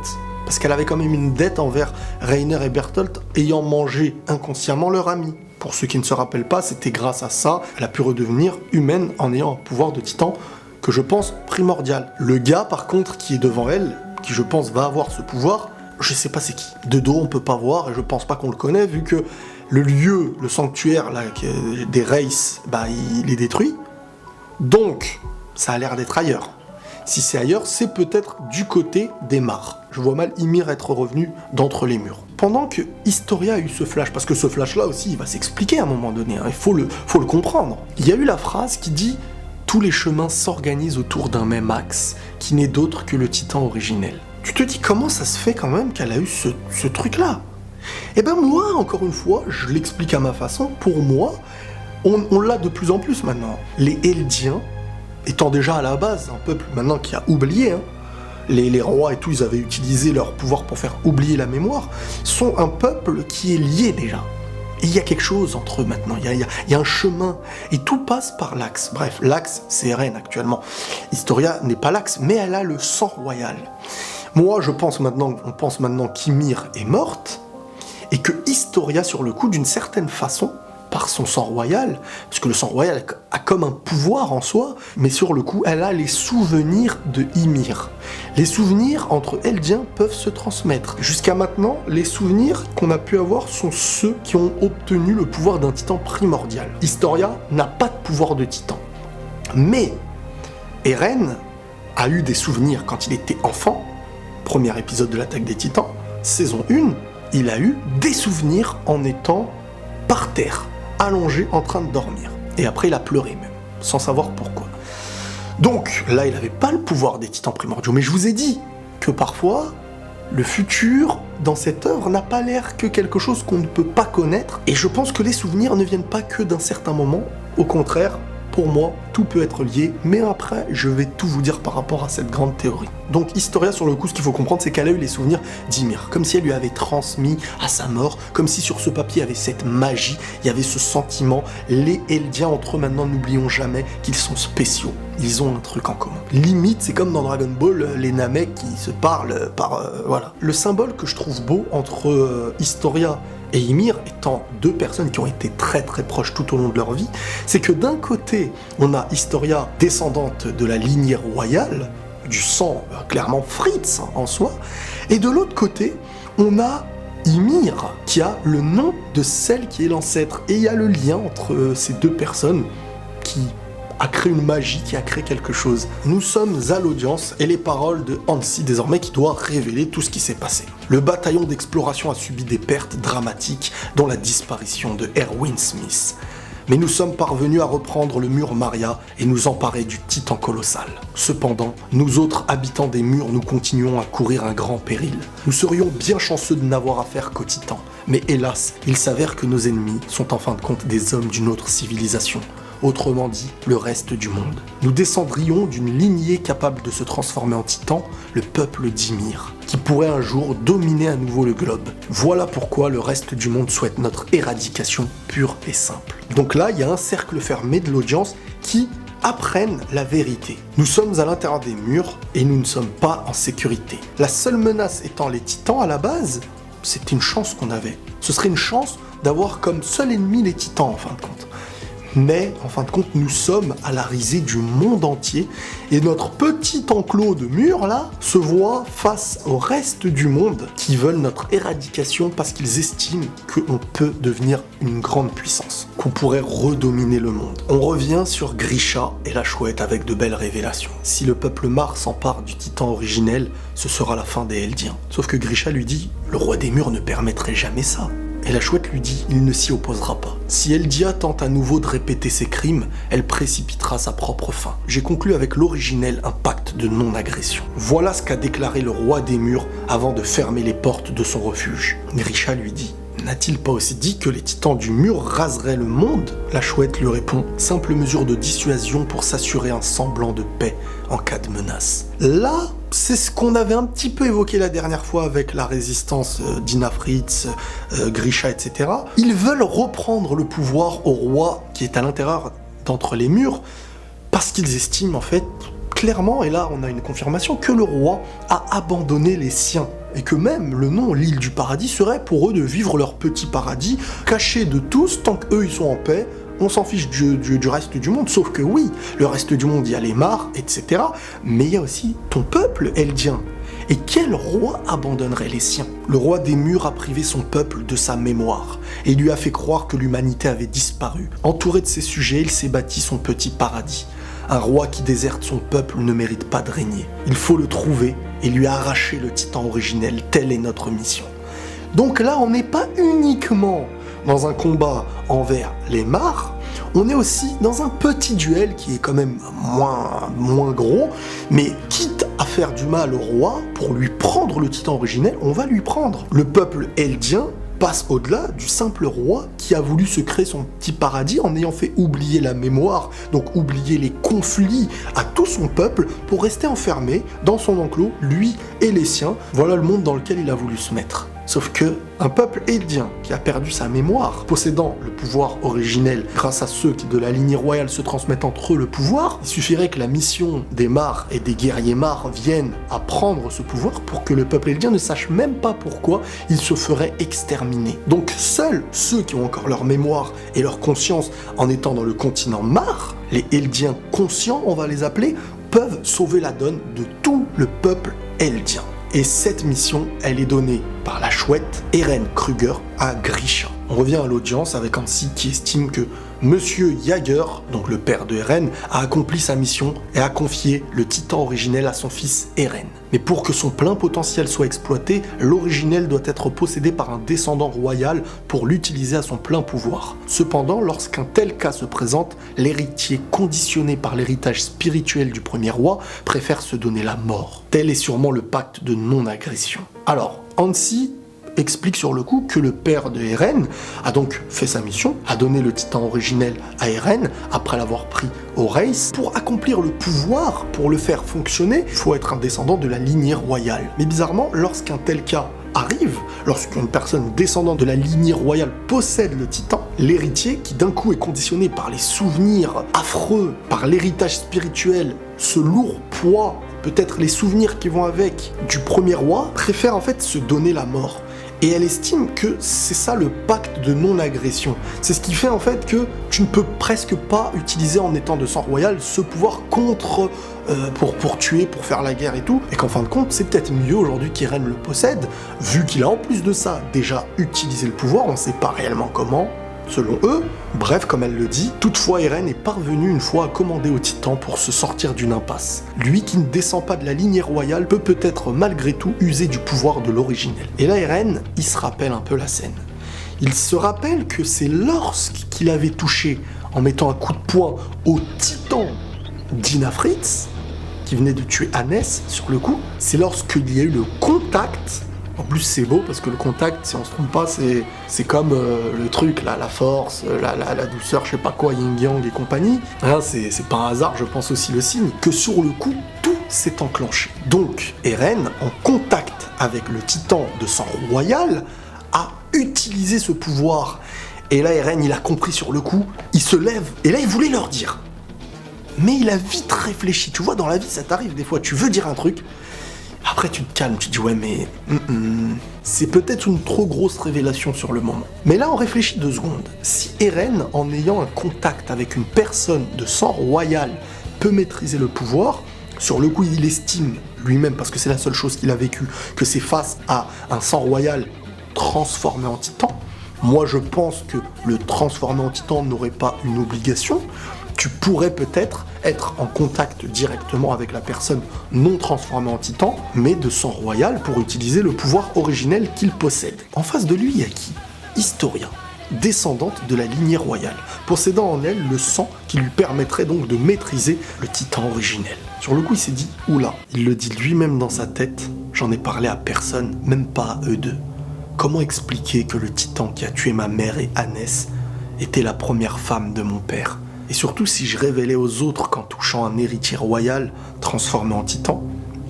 Parce qu'elle avait quand même une dette envers Reiner et Bertolt, ayant mangé inconsciemment leur ami. Pour ceux qui ne se rappellent pas, c'était grâce à ça, elle a pu redevenir humaine en ayant un pouvoir de titan que je pense primordial. Le gars, par contre, qui est devant elle, qui je pense va avoir ce pouvoir, je sais pas c'est qui. De dos, on peut pas voir, et je pense pas qu'on le connaît, vu que le lieu, le sanctuaire là, des Races, il est détruit. Donc, ça a l'air d'être ailleurs. Si c'est ailleurs, c'est peut-être du côté des mares. Je vois mal Ymir être revenu d'entre les murs. Pendant que Historia a eu ce flash, parce que ce flash-là aussi, il va s'expliquer à un moment donné, hein, il faut le comprendre. Il y a eu la phrase qui dit « Tous les chemins s'organisent autour d'un même axe, qui n'est d'autre que le titan originel ». Tu te dis comment ça se fait quand même qu'elle a eu ce truc-là? Eh ben moi, encore une fois, je l'explique à ma façon, pour moi, on l'a de plus en plus maintenant. Les Eldiens, étant déjà à la base un peuple maintenant qui a oublié, hein, les rois et tout, ils avaient utilisé leur pouvoir pour faire oublier la mémoire, sont un peuple qui est lié déjà. Et il y a quelque chose entre eux maintenant, il y a un chemin, et tout passe par l'Axe. Bref, l'Axe, c'est Eren actuellement. Historia n'est pas l'Axe, mais elle a le sang royal. Moi, on pense maintenant qu'Ymir est morte, et que Historia, sur le coup, d'une certaine façon, par son sang royal, parce que le sang royal a comme un pouvoir en soi, mais sur le coup, elle a les souvenirs de Ymir. Les souvenirs entre Eldiens peuvent se transmettre. Jusqu'à maintenant, les souvenirs qu'on a pu avoir sont ceux qui ont obtenu le pouvoir d'un titan primordial. Historia n'a pas de pouvoir de titan. Mais Eren a eu des souvenirs quand il était enfant, premier épisode de l'Attaque des Titans, saison 1, il a eu des souvenirs en étant par terre, allongé en train de dormir. Et après, il a pleuré même, sans savoir pourquoi. Donc, là, il n'avait pas le pouvoir des titans primordiaux, mais je vous ai dit que parfois, le futur, dans cette œuvre, n'a pas l'air que quelque chose qu'on ne peut pas connaître, et je pense que les souvenirs ne viennent pas que d'un certain moment, au contraire, pour moi, tout peut être lié, mais après, je vais tout vous dire par rapport à cette grande théorie. Donc, Historia, sur le coup, ce qu'il faut comprendre, c'est qu'elle a eu les souvenirs d'Ymir, comme si elle lui avait transmis à sa mort, comme si sur ce papier il y avait cette magie, il y avait ce sentiment. Les Eldiens, entre eux, maintenant, n'oublions jamais qu'ils sont spéciaux. Ils ont un truc en commun. Limite, c'est comme dans Dragon Ball, les Namek qui se parlent par... voilà. Le symbole que je trouve beau entre Historia et Ymir, étant deux personnes qui ont été très très proches tout au long de leur vie, c'est que d'un côté, on a Historia, descendante de la lignée royale, du sang clairement Fritz en soi, et de l'autre côté, on a Ymir, qui a le nom de celle qui est l'ancêtre, et il y a le lien entre ces deux personnes qui a créé une magie, qui a créé quelque chose. Nous sommes à l'audience et les paroles de Hansi désormais qui doit révéler tout ce qui s'est passé. Le bataillon d'exploration a subi des pertes dramatiques, dont la disparition de Erwin Smith. Mais nous sommes parvenus à reprendre le mur Maria et nous emparer du titan colossal. Cependant, nous autres habitants des murs, nous continuons à courir un grand péril. Nous serions bien chanceux de n'avoir affaire qu'aux titans. Mais hélas, il s'avère que nos ennemis sont en fin de compte des hommes d'une autre civilisation. Autrement dit, le reste du monde. Nous descendrions d'une lignée capable de se transformer en titan, le peuple d'Ymir, qui pourrait un jour dominer à nouveau le globe. Voilà pourquoi le reste du monde souhaite notre éradication pure et simple. Donc là, il y a un cercle fermé de l'audience qui apprennent la vérité. Nous sommes à l'intérieur des murs et nous ne sommes pas en sécurité. La seule menace étant les titans à la base, c'est une chance qu'on avait. Ce serait une chance d'avoir comme seul ennemi les titans en fin de compte. Mais, en fin de compte, nous sommes à la risée du monde entier et notre petit enclos de murs, là, se voit face au reste du monde qui veulent notre éradication parce qu'ils estiment qu'on peut devenir une grande puissance, qu'on pourrait redominer le monde. On revient sur Grisha et la chouette avec de belles révélations. Si le peuple Mar s'empare du titan originel, ce sera la fin des Eldiens. Sauf que Grisha lui dit « Le roi des murs ne permettrait jamais ça ». Et la chouette lui dit, il ne s'y opposera pas. Si Eldia tente à nouveau de répéter ses crimes, elle précipitera sa propre fin. J'ai conclu avec l'originel un pacte de non-agression. Voilà ce qu'a déclaré le roi des murs avant de fermer les portes de son refuge. Grisha lui dit, n'a-t-il pas aussi dit que les titans du mur raseraient le monde? La chouette lui répond, simple mesure de dissuasion pour s'assurer un semblant de paix en cas de menace. Là, c'est ce qu'on avait un petit peu évoqué la dernière fois avec la résistance d'Ina Fritz, Grisha, etc. Ils veulent reprendre le pouvoir au roi qui est à l'intérieur d'entre les murs parce qu'ils estiment en fait clairement, et là on a une confirmation, que le roi a abandonné les siens. Et que même le nom l'île du paradis serait pour eux de vivre leur petit paradis, caché de tous, tant qu'eux ils sont en paix, on s'en fiche du reste du monde, sauf que oui, le reste du monde, il y a les mares, etc. Mais il y a aussi ton peuple eldien. Et quel roi abandonnerait les siens? Le roi des murs a privé son peuple de sa mémoire, et lui a fait croire que l'humanité avait disparu. Entouré de ses sujets, il s'est bâti son petit paradis. Un roi qui déserte son peuple ne mérite pas de régner. Il faut le trouver et lui arracher le titan originel. Telle est notre mission. Donc là, on n'est pas uniquement dans un combat envers les Mar, on est aussi dans un petit duel qui est quand même moins gros, mais quitte à faire du mal au roi, pour lui prendre le titan originel, on va lui prendre. Le peuple eldien passe au-delà du simple roi qui a voulu se créer son petit paradis en ayant fait oublier la mémoire, donc oublier les conflits à tout son peuple pour rester enfermé dans son enclos, lui et les siens. Voilà le monde dans lequel il a voulu se mettre. Sauf que un peuple eldien qui a perdu sa mémoire, possédant le pouvoir originel grâce à ceux qui de la lignée royale se transmettent entre eux le pouvoir, il suffirait que la mission des Mar et des guerriers Mar vienne à prendre ce pouvoir pour que le peuple eldien ne sache même pas pourquoi il se ferait exterminer. Donc seuls ceux qui ont encore leur mémoire et leur conscience en étant dans le continent Mar, les eldiens conscients on va les appeler, peuvent sauver la donne de tout le peuple eldien. Et cette mission, elle est donnée par la chouette Eren Kruger à Grisha. On revient à l'audience avec Hansi qui estime que Monsieur Jaeger, donc le père de Eren, a accompli sa mission et a confié le titan originel à son fils Eren. Mais pour que son plein potentiel soit exploité, l'originel doit être possédé par un descendant royal pour l'utiliser à son plein pouvoir. Cependant, lorsqu'un tel cas se présente, l'héritier conditionné par l'héritage spirituel du premier roi préfère se donner la mort. Tel est sûrement le pacte de non-agression. Alors, Hansi explique sur le coup que le père de Eren a donc fait sa mission, a donné le titan originel à Eren après l'avoir pris au Race. Pour accomplir le pouvoir, pour le faire fonctionner, il faut être un descendant de la lignée royale. Mais bizarrement, lorsqu'un tel cas arrive, lorsqu'une personne descendante de la lignée royale possède le titan, l'héritier, qui d'un coup est conditionné par les souvenirs affreux, par l'héritage spirituel, ce lourd poids, peut-être les souvenirs qui vont avec du premier roi, préfère en fait se donner la mort. Et elle estime que c'est ça le pacte de non-agression. C'est ce qui fait en fait que tu ne peux presque pas utiliser en étant de sang royal ce pouvoir contre, pour tuer, pour faire la guerre et tout. Et qu'en fin de compte, c'est peut-être mieux aujourd'hui qu'Eren le possède, vu qu'il a en plus de ça déjà utilisé le pouvoir, on ne sait pas réellement comment, selon eux. Bref, comme elle le dit, toutefois Eren est parvenu une fois à commander au titan pour se sortir d'une impasse. Lui qui ne descend pas de la lignée royale peut peut-être malgré tout user du pouvoir de l'originel. Et là Eren, il se rappelle un peu la scène. Il se rappelle que c'est lorsqu'il avait touché en mettant un coup de poing au titan d'Ina Fritz, qui venait de tuer Hannes sur le coup, c'est lorsqu'il y a eu le contact. En plus c'est beau parce que le contact, si on se trompe pas, c'est comme le truc là, la force, la douceur, je sais pas quoi, yin yang et compagnie. Hein, c'est pas un hasard, je pense aussi le signe, que sur le coup, tout s'est enclenché. Donc Eren, en contact avec le titan de sang royal, a utilisé ce pouvoir. Et là Eren, il a compris sur le coup, il se lève, et là il voulait leur dire. Mais il a vite réfléchi, tu vois, dans la vie ça t'arrive des fois, tu veux dire un truc, après tu te calmes, tu te dis ouais mais c'est peut-être une trop grosse révélation sur le moment. Mais là on réfléchit 2 secondes. Si Eren, en ayant un contact avec une personne de sang royal, peut maîtriser le pouvoir, sur le coup il estime lui-même, parce que c'est la seule chose qu'il a vécu, que c'est face à un sang royal transformé en titan. Moi je pense que le transformer en titan n'aurait pas une obligation. Tu pourrais peut-être être en contact directement avec la personne non transformée en titan, mais de sang royal pour utiliser le pouvoir originel qu'il possède. En face de lui, il y a qui ? Historia, descendante de la lignée royale, possédant en elle le sang qui lui permettrait donc de maîtriser le titan originel. Sur le coup, il s'est dit, oula, il le dit lui-même dans sa tête, j'en ai parlé à personne, même pas à eux deux. Comment expliquer que le titan qui a tué ma mère et Hannes était la première femme de mon père ? Et surtout si je révélais aux autres qu'en touchant un héritier royal transformé en titan,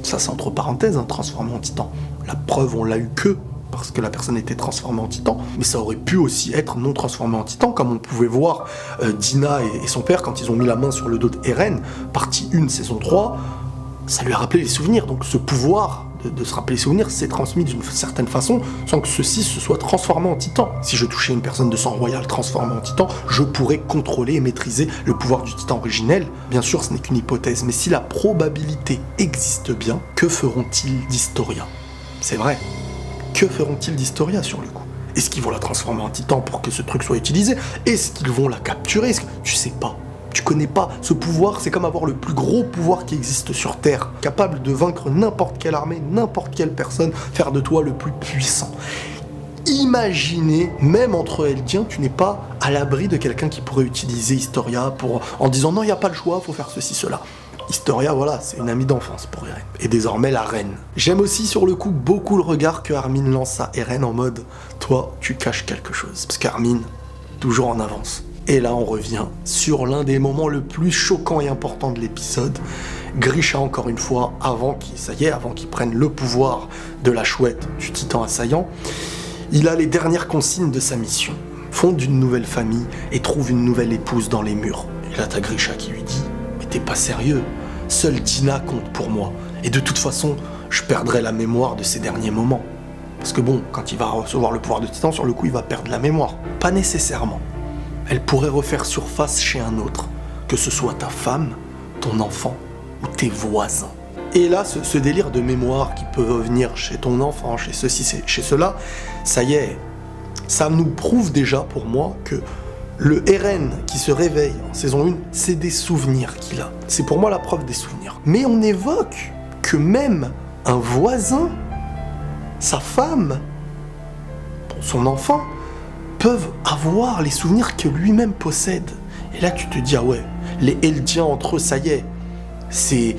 ça c'est entre parenthèses, hein, transformé en titan, la preuve on l'a eu que parce que la personne était transformée en titan, mais ça aurait pu aussi être non transformé en titan, comme on pouvait voir Dina et son père quand ils ont mis la main sur le dos d'Eren, partie 1, saison 3, ça lui a rappelé les souvenirs, donc ce pouvoir de se rappeler les souvenirs s'est transmis d'une certaine façon sans que ceci se soit transformé en titan. Si je touchais une personne de sang royal transformée en titan, je pourrais contrôler et maîtriser le pouvoir du titan originel. Bien sûr, ce n'est qu'une hypothèse, mais si la probabilité existe bien, que feront-ils d'Historia ? C'est vrai, que feront-ils d'Historia sur le coup ? Est-ce qu'ils vont la transformer en titan pour que ce truc soit utilisé ? Est-ce qu'ils vont la capturer ? Tu sais pas. Tu connais pas ce pouvoir, c'est comme avoir le plus gros pouvoir qui existe sur Terre, capable de vaincre n'importe quelle armée, n'importe quelle personne, faire de toi le plus puissant. Imaginez, même entre Eldiens, tu n'es pas à l'abri de quelqu'un qui pourrait utiliser Historia en disant non, il n'y a pas le choix, faut faire ceci, cela. Historia, voilà, c'est une amie d'enfance pour Eren. Et désormais la reine. J'aime aussi sur le coup beaucoup le regard que Armin lance à Eren en mode toi, tu caches quelque chose. Parce qu'Armin, toujours en avance. Et là, on revient sur l'un des moments le plus choquants et importants de l'épisode. Grisha, encore une fois, avant qu'il prenne le pouvoir de la chouette du titan assaillant, il a les dernières consignes de sa mission. Fonde une nouvelle famille et trouve une nouvelle épouse dans les murs. Et là, t'as Grisha qui lui dit « Mais t'es pas sérieux, seule Tina compte pour moi. Et de toute façon, je perdrai la mémoire de ces derniers moments. » Parce que bon, quand il va recevoir le pouvoir de titan, sur le coup, il va perdre la mémoire. Pas nécessairement. Elle pourrait refaire surface chez un autre, que ce soit ta femme, ton enfant ou tes voisins. Et là, ce délire de mémoire qui peut revenir chez ton enfant, chez ceci, chez cela, ça y est, ça nous prouve déjà pour moi que le Eren qui se réveille en saison 1, c'est des souvenirs qu'il a. C'est pour moi la preuve des souvenirs. Mais on évoque que même un voisin, sa femme, son enfant, peuvent avoir les souvenirs que lui-même possède. Et là, tu te dis, ah ouais, les Eldiens entre eux, ça y est, c'est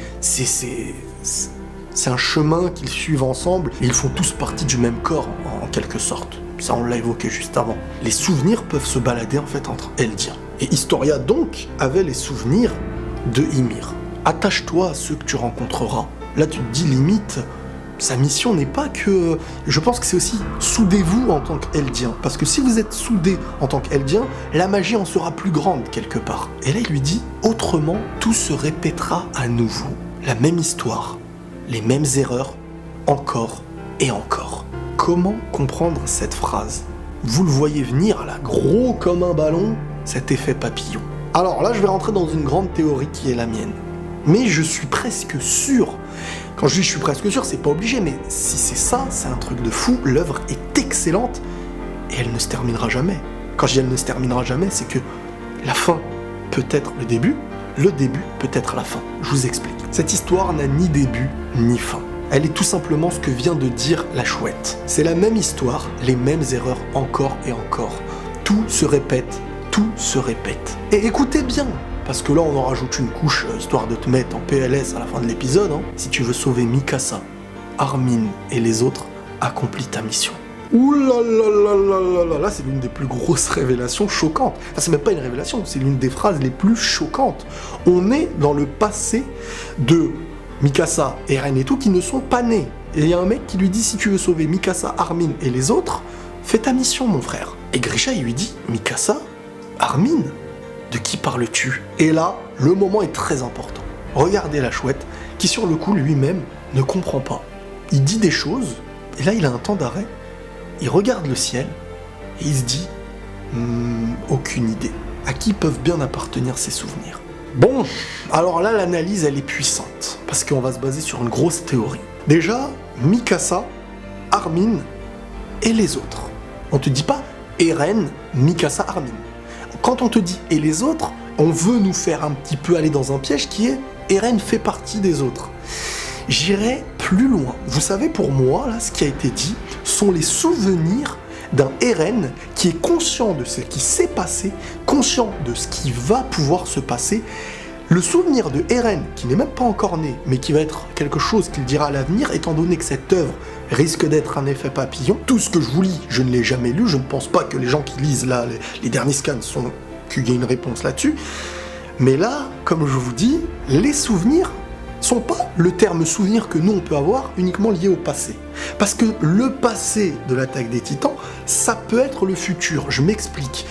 un chemin qu'ils suivent ensemble. Ils font tous partie du même corps, en quelque sorte. Ça, on l'a évoqué juste avant. Les souvenirs peuvent se balader, en fait, entre Eldiens. Et Historia, donc, avait les souvenirs de Ymir. Attache-toi à ceux que tu rencontreras. Là, tu te dis, limite, sa mission n'est pas que... Je pense que c'est aussi soudez-vous en tant qu'Eldien. Parce que si vous êtes soudés en tant qu'Eldien, la magie en sera plus grande quelque part. Et là, il lui dit, autrement, tout se répétera à nouveau. La même histoire, les mêmes erreurs, encore et encore. Comment comprendre cette phrase? Vous le voyez venir, là, gros comme un ballon, cet effet papillon. Alors là, je vais rentrer dans une grande théorie qui est la mienne. Mais je suis presque sûr... Quand je dis je suis presque sûr, c'est pas obligé, mais si c'est ça, c'est un truc de fou, l'œuvre est excellente et elle ne se terminera jamais. Quand je dis elle ne se terminera jamais, c'est que la fin peut être le début peut être la fin. Je vous explique. Cette histoire n'a ni début ni fin. Elle est tout simplement ce que vient de dire la chouette. C'est la même histoire, les mêmes erreurs encore et encore. Tout se répète, tout se répète. Et écoutez bien, parce que là, on en rajoute une couche, histoire de te mettre en PLS à la fin de l'épisode. Hein. Si tu veux sauver Mikasa, Armin et les autres, accomplis ta mission. Ouh là là là là là là, c'est l'une des plus grosses révélations choquantes. Enfin, c'est même pas une révélation, c'est l'une des phrases les plus choquantes. On est dans le passé de Mikasa, Eren et tout, qui ne sont pas nés. Et il y a un mec qui lui dit, si tu veux sauver Mikasa, Armin et les autres, fais ta mission, mon frère. Et Grisha, il lui dit, Mikasa, Armin, de qui parles-tu? Et là, le moment est très important. Regardez la chouette, qui sur le coup lui-même ne comprend pas. Il dit des choses, et là il a un temps d'arrêt, il regarde le ciel, et il se dit aucune idée. À qui peuvent bien appartenir ces souvenirs? Bon, alors là l'analyse elle est puissante, parce qu'on va se baser sur une grosse théorie. Déjà, Mikasa, Armin et les autres. On te dit pas Eren, Mikasa, Armin. Quand on te dit « et les autres », on veut nous faire un petit peu aller dans un piège qui est « Eren fait partie des autres ». J'irai plus loin. Vous savez, pour moi, là, ce qui a été dit sont les souvenirs d'un Eren qui est conscient de ce qui s'est passé, conscient de ce qui va pouvoir se passer. Le souvenir de Eren, qui n'est même pas encore né, mais qui va être quelque chose qu'il dira à l'avenir, étant donné que cette œuvre risque d'être un effet papillon. Tout ce que je vous lis, je ne l'ai jamais lu, je ne pense pas que les gens qui lisent là, les derniers scans, qu'il y ait une réponse là-dessus. Mais là, comme je vous dis, les souvenirs sont pas le terme souvenir que nous on peut avoir uniquement lié au passé. Parce que le passé de l'attaque des Titans, ça peut être le futur, je m'explique.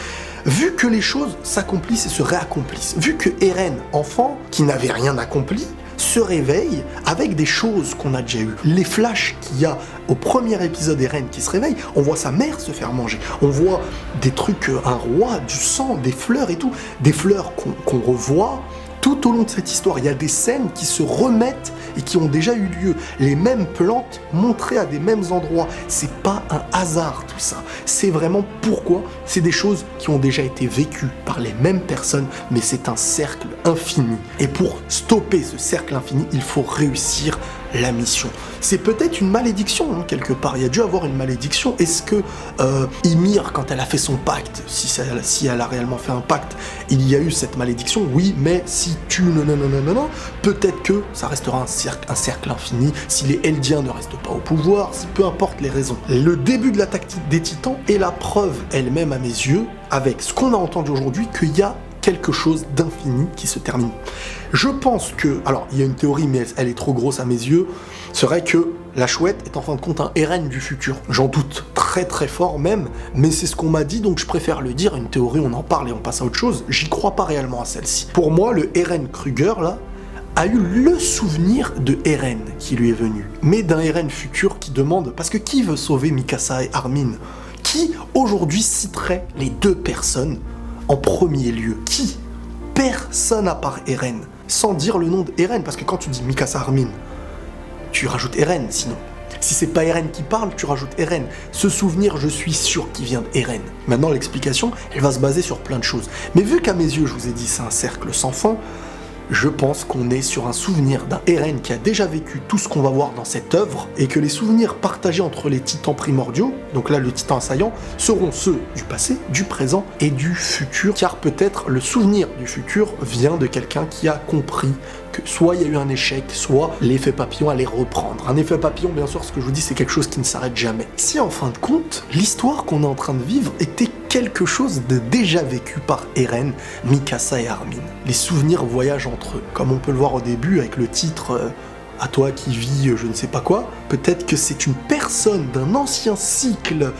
Vu que les choses s'accomplissent et se réaccomplissent, vu que Eren, enfant, qui n'avait rien accompli, se réveille avec des choses qu'on a déjà eues. Les flashs qu'il y a au premier épisode Eren qui se réveille, on voit sa mère se faire manger, on voit des trucs, un roi, du sang, des fleurs et tout, des fleurs qu'on revoit, Tout au long de cette histoire, il y a des scènes qui se remettent et qui ont déjà eu lieu. Les mêmes plantes montrées à des mêmes endroits. C'est pas un hasard tout ça. C'est vraiment pourquoi. C'est des choses qui ont déjà été vécues par les mêmes personnes, mais c'est un cercle infini. Et pour stopper ce cercle infini, il faut réussir la mission. C'est peut-être une malédiction, hein, quelque part. Il y a dû avoir une malédiction. Est-ce que Ymir, quand elle a fait son pacte, si elle a réellement fait un pacte, il y a eu cette malédiction? Oui, mais si tu... Non, peut-être que ça restera un cercle infini, si les Eldiens ne restent pas au pouvoir, si peu importe les raisons. Le début de la tactique des Titans est la preuve elle-même à mes yeux, avec ce qu'on a entendu aujourd'hui, qu'il y a quelque chose d'infini qui se termine. Je pense que, alors il y a une théorie mais elle est trop grosse à mes yeux, serait que la chouette est en fin de compte un Eren du futur. J'en doute très très fort même, mais c'est ce qu'on m'a dit donc je préfère le dire. Une théorie, on en parle et on passe à autre chose. J'y crois pas réellement à celle-ci. Pour moi, le Eren Kruger là a eu le souvenir de Eren qui lui est venu, mais d'un Eren futur qui demande, parce que qui veut sauver Mikasa et Armin? Qui aujourd'hui citerait les deux personnes en premier lieu? Qui? Personne à part Eren. Sans dire le nom de Eren, parce que quand tu dis Mikasa Armin, tu rajoutes Eren sinon. Si c'est pas Eren qui parle, tu rajoutes Eren. Ce souvenir, je suis sûr qu'il vient d'Eren. Maintenant, l'explication, elle va se baser sur plein de choses. Mais vu qu'à mes yeux, je vous ai dit, c'est un cercle sans fin, je pense qu'on est sur un souvenir d'un Eren qui a déjà vécu tout ce qu'on va voir dans cette œuvre, et que les souvenirs partagés entre les titans primordiaux, donc là le titan assaillant, seront ceux du passé, du présent et du futur, car peut-être le souvenir du futur vient de quelqu'un qui a compris que soit il y a eu un échec, soit l'effet papillon allait reprendre. Un effet papillon, bien sûr, ce que je vous dis, c'est quelque chose qui ne s'arrête jamais. Si en fin de compte, l'histoire qu'on est en train de vivre était quelque chose de déjà vécu par Eren, Mikasa et Armin. Les souvenirs voyagent entre eux, comme on peut le voir au début avec le titre à toi qui vis je ne sais pas quoi. Peut-être que c'est une personne d'un ancien cycle,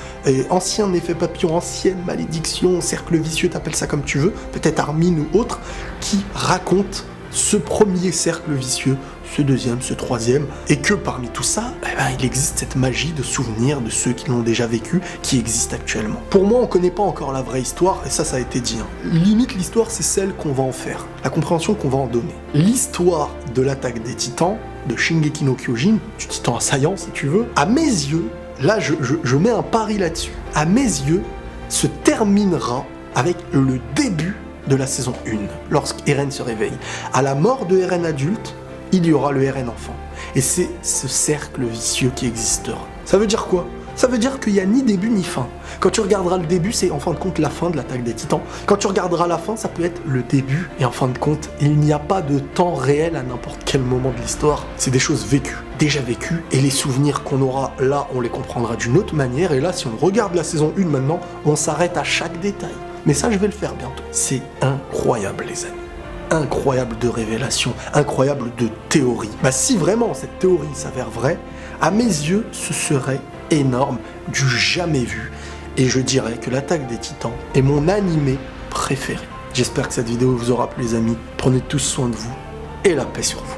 ancien effet papillon, ancienne malédiction, cercle vicieux, t'appelles ça comme tu veux, peut-être Armin ou autre, qui raconte ce premier cercle vicieux, ce deuxième, ce troisième, et que parmi tout ça, il existe cette magie de souvenirs de ceux qui l'ont déjà vécu, qui existe actuellement. Pour moi, on connaît pas encore la vraie histoire, et ça a été dit. Limite, l'histoire, c'est celle qu'on va en faire, la compréhension qu'on va en donner. L'histoire de l'attaque des titans, de Shingeki no Kyojin, du titan assaillant si tu veux, à mes yeux, là je mets un pari là-dessus, à mes yeux, se terminera avec le début de la saison 1, lorsqu'Eren se réveille. À la mort de Eren adulte, il y aura le Eren enfant. Et c'est ce cercle vicieux qui existera. Ça veut dire quoi? Ça veut dire qu'il n'y a ni début ni fin. Quand tu regarderas le début, c'est en fin de compte la fin de l'attaque des titans. Quand tu regarderas la fin, ça peut être le début. Et en fin de compte, il n'y a pas de temps réel à n'importe quel moment de l'histoire. C'est des choses vécues, déjà vécues. Et les souvenirs qu'on aura là, on les comprendra d'une autre manière. Et là, si on regarde la saison 1 maintenant, on s'arrête à chaque détail. Mais ça, je vais le faire bientôt. C'est incroyable, les amis. Incroyable de révélations, incroyable de théories. Si vraiment cette théorie s'avère vraie, à mes yeux, ce serait énorme, du jamais vu. Et je dirais que l'attaque des titans est mon animé préféré. J'espère que cette vidéo vous aura plu, les amis. Prenez tous soin de vous et la paix sur vous.